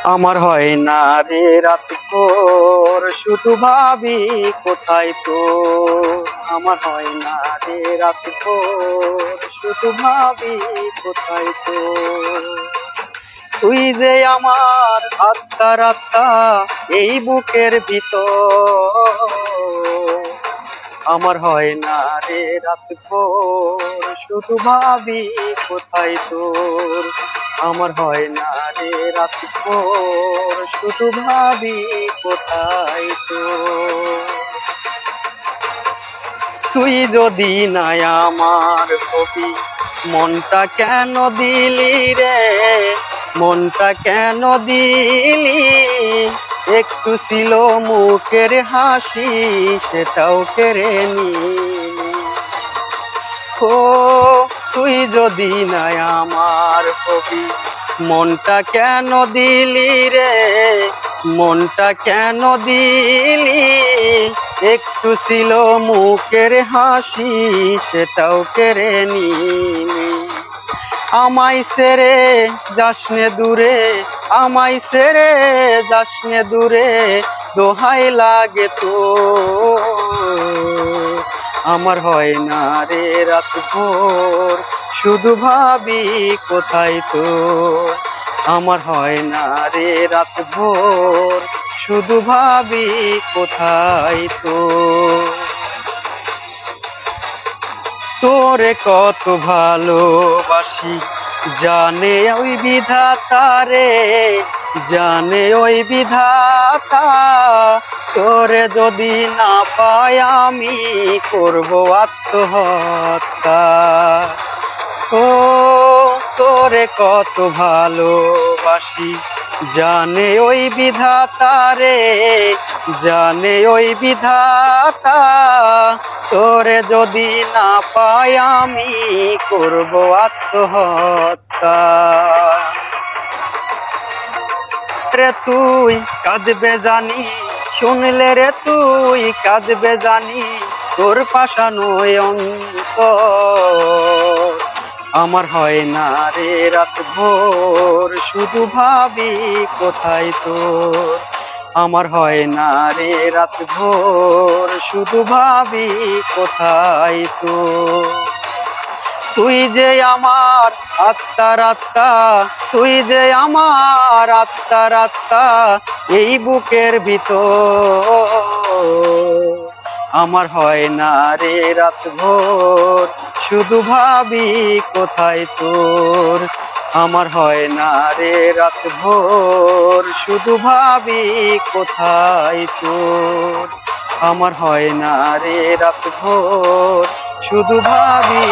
আমার হয় না রে রাত ভোর, শুধু ভাবি কোথায় তো। আমার হয় না রে রাত ভোর, শুধু ভাবি কোথায় তো। তুই যে আমার আত্মার আত্মা এই বুকের ভিতর। আমার হয় না রে রাত ভোর, শুধু ভাবি কোথায় তোর। আমার হয় না রে রাত ভোর, শুধু ভাবি কোথায় তোর। তুই যদি নাই আমার হবি, মনটা কেন দিলি রে, মনটা কেন দিলি। একটু ছিল মুখের হাসি, সেটাও কেড়ে নিলি। ও তুই যদি নাই আমার হবি, মনটা কেন দিলি রে, মনটা কেন দিলি। একটু ছিল মুখের হাসি, সেটাও কেড়ে নিলি। আমায় ছেড়ে যাসনে দূরে, আমায় ছেড়ে যাসনে দূরে, দোহাই লাগে তো। আমার হয় না রে রাত ভোর, শুধু ভাবি কোথায় তোর। আমার হয় না রে রাত ভোর, শুধু ভাবি কোথায় তোর। তোরে কত ভালোবাসি জানে ওই বিধাতা রে, জানে ওই বিধাতা। তোরে যদি না পাই আমি করব আত্মহত্যা। ও তোরে কত ভালোবাসি জানে ওই বিধাতা রে, জানে ওই বিধাতা। তোরে যদি না পাই আমি করব আত্মহত্যা। রে তুই কাঁদবে জানি, শুনলে রে তুই কাঁদবে জানি, তোর পাশানো অন্তর। আমার হয় না রে রাত ভোর, শুধু ভাবি কোথায় তোর। আমার হয় না রে রাত ভোর, শুধু ভাবি কোথায় তোর। তুই যে আমার আত্মার আত্মা, তুই যে আমার আত্মার আত্মা এই বুকের ভিতর। আমার হয় না রে রাত ভোর, শুধু ভাবি কোথায় তোর। আমার হয় না রে রাত ভোর, শুধু ভাবি কোথায় তোর। আমার হয় না রে রাত ভোর, শুধু ভাবি